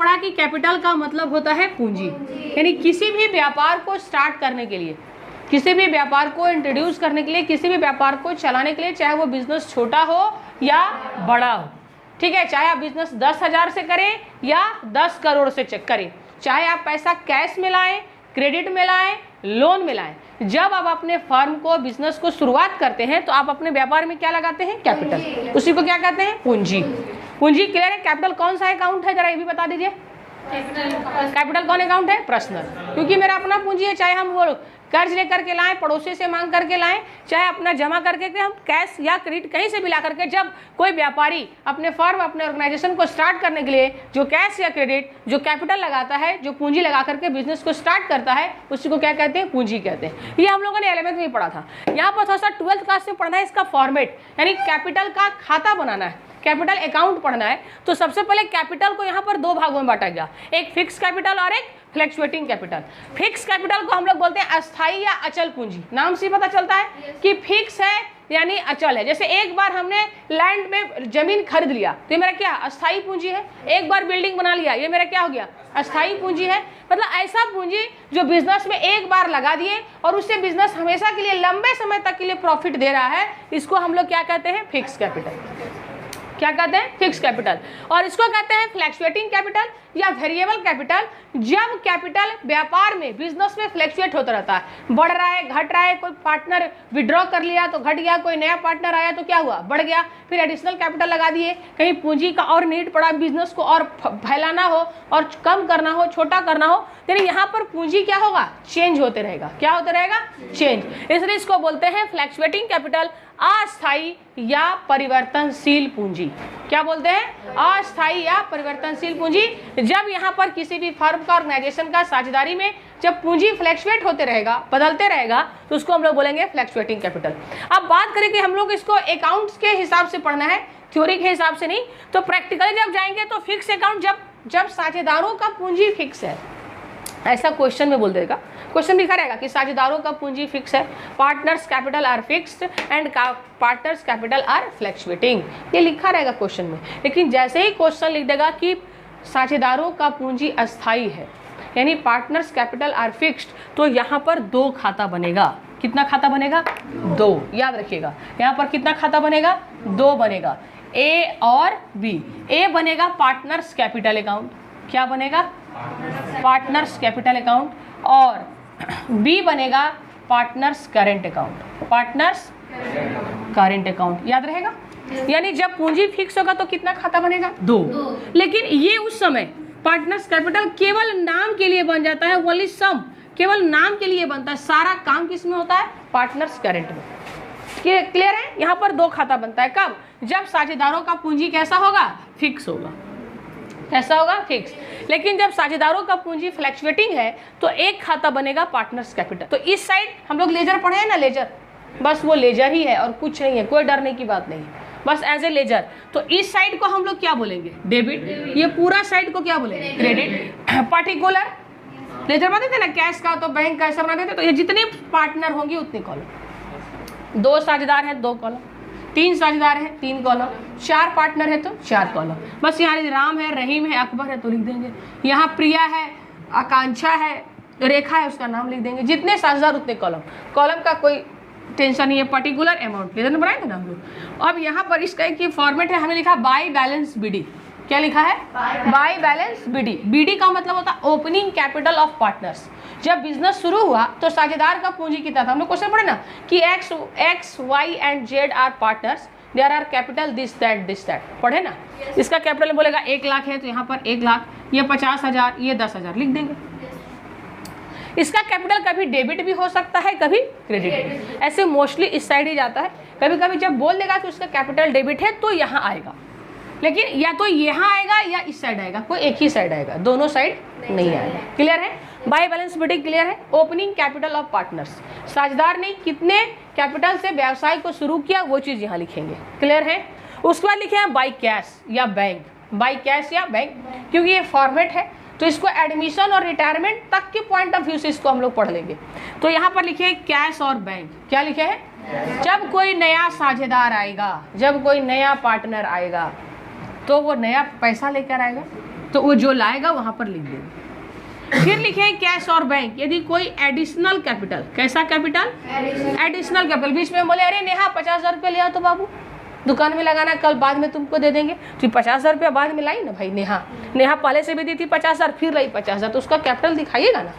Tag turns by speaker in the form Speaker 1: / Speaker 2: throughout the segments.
Speaker 1: पढ़ा कि कैपिटल का मतलब होता है पूंजी, यानी किसी भी व्यापार को स्टार्ट करने के लिए, किसी भी व्यापार को इंट्रोड्यूस करने के लिए, किसी भी व्यापार को चलाने के लिए, चाहे वो बिजनेस छोटा हो या बड़ा हो, ठीक है, चाहे आप बिजनेस 10,000 से करें या 10 करोड़ से करें, चाहे आप पैसा कैश में लाएं, क्रेडिट में लाएं, लोन में लाएं, जब आप अपने फर्म को, बिजनेस को शुरुआत करते हैं तो आप अपने व्यापार में क्या लगाते हैं? कैपिटल। उसी को क्या कहते हैं? पूंजी। पूंजी क्लियर है? कैपिटल कौन सा अकाउंट है, जरा ये भी बता दीजिए। कैपिटल कौन अकाउंट है? पर्सनल, क्योंकि मेरा अपना पूंजी है, चाहे हम वो कर्ज लेकर के लाएं, पड़ोसी से मांग करके लाएं, चाहे अपना जमा करके हम कैश या क्रेडिट कहीं से भी ला करके, जब कोई व्यापारी अपने फर्म, अपने ऑर्गेनाइजेशन को स्टार्ट करने के लिए जो कैश या क्रेडिट, जो कैपिटल लगाता है, जो पूंजी लगा करके बिजनेस को स्टार्ट करता है, उसी को क्या कहते हैं? पूंजी कहते हैं। ये हम लोगों ने 11वीं में पढ़ा था। यहाँ पर थोड़ा सा 12th क्लास में पढ़ना है इसका फॉर्मेट, यानी कैपिटल का खाता बनाना है, कैपिटल अकाउंट पढ़ना है। तो सबसे पहले कैपिटल को यहाँ पर दो भागों में बांटा गया, एक फिक्स कैपिटल और एक फ्लैक्चुएटिंग कैपिटल। फिक्स कैपिटल को हम लोग बोलते हैं अस्थाई या अचल पूंजी। नाम से पता चलता है कि फिक्स है यानी अचल है। जैसे एक बार हमने लैंड में जमीन खरीद लिया तो ये मेरा क्या? अस्थाई पूंजी है। एक बार बिल्डिंग बना लिया, ये मेरा क्या हो गया? अस्थाई पूंजी है। मतलब ऐसा पूंजी जो बिजनेस में एक बार लगा दिए और उससे बिजनेस हमेशा के लिए, लंबे समय तक के लिए प्रॉफिट दे रहा है, इसको हम लोग क्या कहते हैं? Fix capital. क्या कहते हैं? Fix capital. और इसको कहते हैं फ्लैक्चुएटिंग कैपिटल या वेरिएबल कैपिटल। जब कैपिटल व्यापार में, बिजनेस में फ्लैक्चुएट होता रहता है, बढ़ रहा है, घट रहा है, कोई पार्टनर विड्रॉ कर लिया तो घट गया, कोई नया पार्टनर आया तो क्या हुआ? बढ़ गया, फिर एडिशनल कैपिटल लगा दिए, कहीं पूंजी का और नीड पड़ा, बिजनेस को और फैलाना हो और कम करना हो, छोटा करना हो, यानी यहाँ पर पूंजी क्या होगा? चेंज होते रहेगा। क्या होते रहेगा? चेंज। इसलिए इसको बोलते हैं फ्लैक्चुएटिंग कैपिटल, अस्थायी या परिवर्तनशील पूंजी। क्या बोलते हैं? अस्थायी या परिवर्तनशील पूंजी। जब यहाँ पर किसी भी फर्म का, ऑर्गेनाइजेशन का साझेदारी में जब पूंजी फ्लैक्चुएट होते रहेगा, बदलते रहेगा, तो उसको हम लोग बोलेंगे फ्लैक्चुएटिंग कैपिटल। अब बात करें कि हम लोग इसको अकाउंट्स के हिसाब से पढ़ना है, थ्योरी के हिसाब से नहीं, तो प्रैक्टिकली जब जाएंगे तो फिक्स अकाउंट, जब साझेदारों का पूंजी फिक्स है, ऐसा क्वेश्चन में बोल देगा। क्वेश्चन लिखा रहेगा कि साझेदारों का पूंजी फिक्स है, partners capital R fixed and partners capital R fluctuating, ये लिखा रहेगा क्वेश्चन में। लेकिन जैसे ही क्वेश्चन लिख देगा कि साझेदारों का पूंजी अस्थाई है, यानी पार्टनर्स कैपिटल आर फिक्स्ड, तो यहाँ पर दो खाता बनेगा। कितना खाता बनेगा? दो। याद रखिएगा, यहाँ पर कितना खाता बनेगा? दो बनेगा, ए और बी। ए बनेगा पार्टनर्स कैपिटल अकाउंट। क्या बनेगा? Partners capital account. और बी बनेगा partners current account. Partners current account, याद रहेगा। यानी जब पूंजी फिक्स होगा तो कितना खाता बनेगा? दो। लेकिन ये उस समय पार्टनर्स कैपिटल केवल नाम के लिए बन जाता है, ओनली सम, केवल नाम के लिए बनता है। सारा काम किस में होता है? पार्टनर्स करेंट में। क्लियर है? यहाँ पर दो खाता बनता है। कब? जब साझेदारों का पूंजी कैसा होगा? फिक्स होगा। कैसा होगा? फिक्स। लेकिन जब साझेदारों का पूंजी फ्लैक्चुएटिंग है तो एक खाता बनेगा पार्टनर्स कैपिटल। तो इस साइड हम लोग लेजर पढ़े हैं ना, लेजर, बस वो लेजर ही है और कुछ नहीं है, कोई डरने की बात नहीं है, बस एज ए लेजर। तो इस साइड को हम लोग क्या बोलेंगे? डेबिट। ये पूरा साइड को क्या बोलेंगे? क्रेडिट। पर्टिकुलर लेजर बनाते थे ना कैश का, तो बैंक का ऐसा बनाते थे। तो ये जितने पार्टनर होंगे उतने कॉलम। दो साझेदार हैं, दो कॉलम। तीन साझेदार हैं, तीन कॉलम। चार पार्टनर है तो चार कॉलम। बस यहाँ राम है, रहीम है, अकबर है तो लिख देंगे। यहाँ प्रिया है, आकांक्षा है, रेखा है, उसका नाम लिख देंगे। जितने साझेदार उतने कॉलम। कॉलम का कोई टेंशन नहीं है। पर्टिकुलर अमाउंट लेजर बनाए थे ना हम लोग। अब यहाँ पर इसका एक फॉर्मेट है, हमने लिखा बाई बैलेंस बीडी। क्या लिखा है? By balance BD. बीडी का मतलब होता है ओपनिंग कैपिटल ऑफ पार्टनर्स। जब बिजनेस शुरू हुआ तो साझेदार का पूंजी कितना था? हम लोग क्वेश्चन पढ़े ना कि X Y and Z are partners, there are capital this that, पढ़े ना। इसका कैपिटल बोलेगा 1 लाख है तो यहाँ पर 1 लाख, ये 50,000, ये 10,000 लिख देंगे। इसका कैपिटल कभी डेबिट भी हो सकता है, कभी क्रेडिट। ऐसे मोस्टली इस साइड ही जाता है। कभी कभी जब बोल देगा कि उसका कैपिटल डेबिट है तो यहाँ आएगा, लेकिन या तो यहाँ आएगा या इस साइड आएगा, कोई एक ही साइड आएगा, दोनों साइड नहीं आएगा। क्लियर है? बाई बैलेंस बीडी क्लियर है। ओपनिंग कैपिटल ऑफ पार्टनर्स, साझेदार ने कितने कैपिटल से व्यवसाय को शुरू किया वो चीज़ यहाँ लिखेंगे। क्लियर है? उसके बाद लिखे हैं बाई कैश या बैंक। बाई कैश या बैंक, क्योंकि ये फॉर्मेट है तो इसको एडमिशन और रिटायरमेंट तक के पॉइंट ऑफ व्यू से इसको हम लोग पढ़ लेंगे। तो यहाँ पर लिखे कैश और बैंक। क्या लिखे हैं? जब कोई नया साझेदार आएगा, जब कोई नया पार्टनर आएगा तो वो नया पैसा लेकर आएगा, तो वो जो लाएगा वहाँ पर लिख देंगे। फिर लिखे कैश और बैंक। यदि कोई एडिशनल कैपिटल, कैसा कैपिटल, एडिशनल कैपिटल, बीच में बोले अरे नेहा 50,000 रुपये लिया तो बाबू दुकान में लगाना, कल बाद में तुमको दे देंगे, तो 50,000 रुपया बाद में लाई ना भाई, नेहा पहले से भी दी थी 50,000, फिर लाई 50,000, तो उसका कैपिटल दिखाइएगा ना।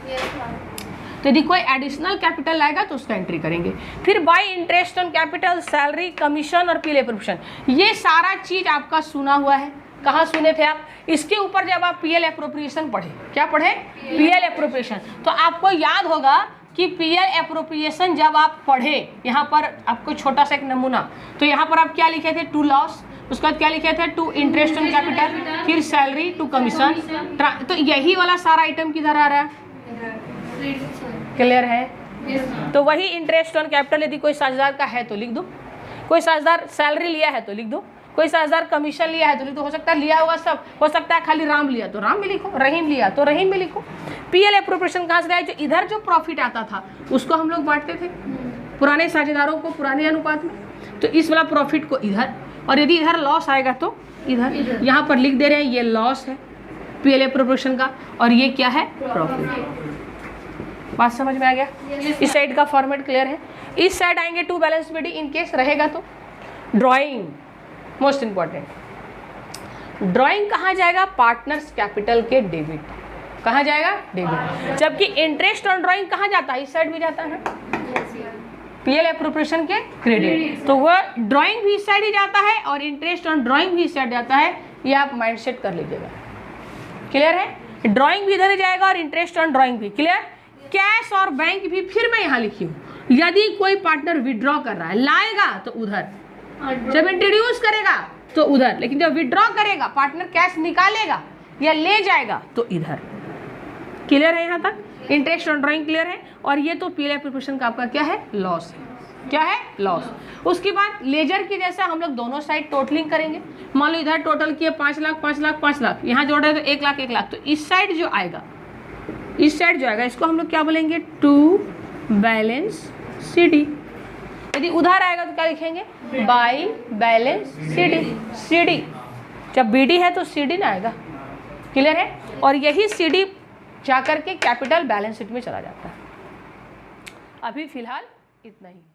Speaker 1: तो यदि कोई एडिशनल कैपिटल लाएगा तो उसका एंट्री करेंगे। फिर bye interest on capital, salary, commission और पीएल एप्रोप्रिएशन, ये सारा चीज आपका सुना हुआ है। कहाँ सुने थे आप? इसके ऊपर जब आप पीएल एप्रोप्रिएशन पढ़े, क्या पढ़े? PL appropriation. तो आपको याद होगा कि पीएल एप्रोप्रिएशन जब आप पढ़े, यहाँ पर आपको छोटा सा एक नमूना, तो यहाँ पर आप क्या लिखे थे? टू लॉस, उसके बाद क्या लिखे थे? टू इंटरेस्ट ऑन कैपिटल, फिर सैलरी, टू कमीशन। तो यही वाला सारा आइटम किधर आ रहा है? क्लियर है? तो वही इंटरेस्ट ऑन कैपिटल यदि कोई साझेदार का है तो लिख दो, कोई साझेदार सैलरी लिया है तो लिख दो, कोई साझेदार कमीशन लिया है तो लिख दो। हो सकता है लिया होगा सब, हो सकता है खाली राम लिया तो राम भी लिखो, रहीम लिया तो रहीम भी लिखो। पीएल एप्रोप्रिएशन कहाँ से आया? जो इधर जो प्रॉफिट आता था उसको हम लोग बांटते थे पुराने साझेदारों को पुराने अनुपात में, तो इस वाला प्रॉफिट को इधर, और यदि इधर लॉस आएगा तो इधर। यहाँ पर लिख दे रहे हैं ये लॉस है पीएल एप्रोप्रिएशन का, और ये क्या है? प्रॉफिट। बात समझ में आ गया? इस साइड का फॉर्मेट क्लियर है? इस साइड आएंगे to balance BD in case रहेगा तो। Drawing most important. ड्राइंग कहाँ जाएगा? पार्टनर्स कैपिटल के डेबिट। कहाँ जाएगा? डेबिट। जबकि इंटरेस्ट ऑन ड्राइंग कहाँ जाता है? इस साइड भी जाता है, पीएल एप्रोप्रिएशन के क्रेडिट। तो वह ड्राइंग भी इस साइड ही जाता है और इंटरेस्ट ऑन ड्राइंग भी इस साइड जाता है। ये आप माइंड सेट कर लीजिएगा। क्लियर है? ड्राइंग भी इधर ही जाएगा और इंटरेस्ट ऑन ड्राइंग भी। क्लियर? कैश और बैंक भी फिर मैं यहाँ लिखी हूँ। यदि कोई पार्टनर विड्रॉ कर रहा है, लाएगा तो उधर, जब इंट्रोड्यूस करेगा तो उधर, लेकिन जब विड्रॉ करेगा, पार्टनर कैश निकालेगा या ले जाएगा तो इधर। क्लियर है यहाँ तक? इंटरेस्ट ऑन ड्राइंग क्लियर है? और ये तो पीएल एप्रोप्रिएशन का आपका क्या है? लॉस है। क्या है? लॉस। उसके बाद लेजर की जैसा हम लोग दोनों साइड टोटलिंग करेंगे। मान लो इधर टोटल किए 5 लाख 5 लाख 5 लाख, यहाँ जोड़ रहे तो 1 लाख 1 लाख, तो इस साइड जो आएगा, इस साइड जो आएगा इसको हम लोग क्या बोलेंगे? To balance CD. यदि उधर आएगा तो क्या लिखेंगे? By balance CD. सीडी जब बीडी है तो सीडी ना आएगा। क्लियर है? और यही सीडी जाकर के कैपिटल बैलेंस शीट में चला जाता है। अभी फिलहाल इतना ही।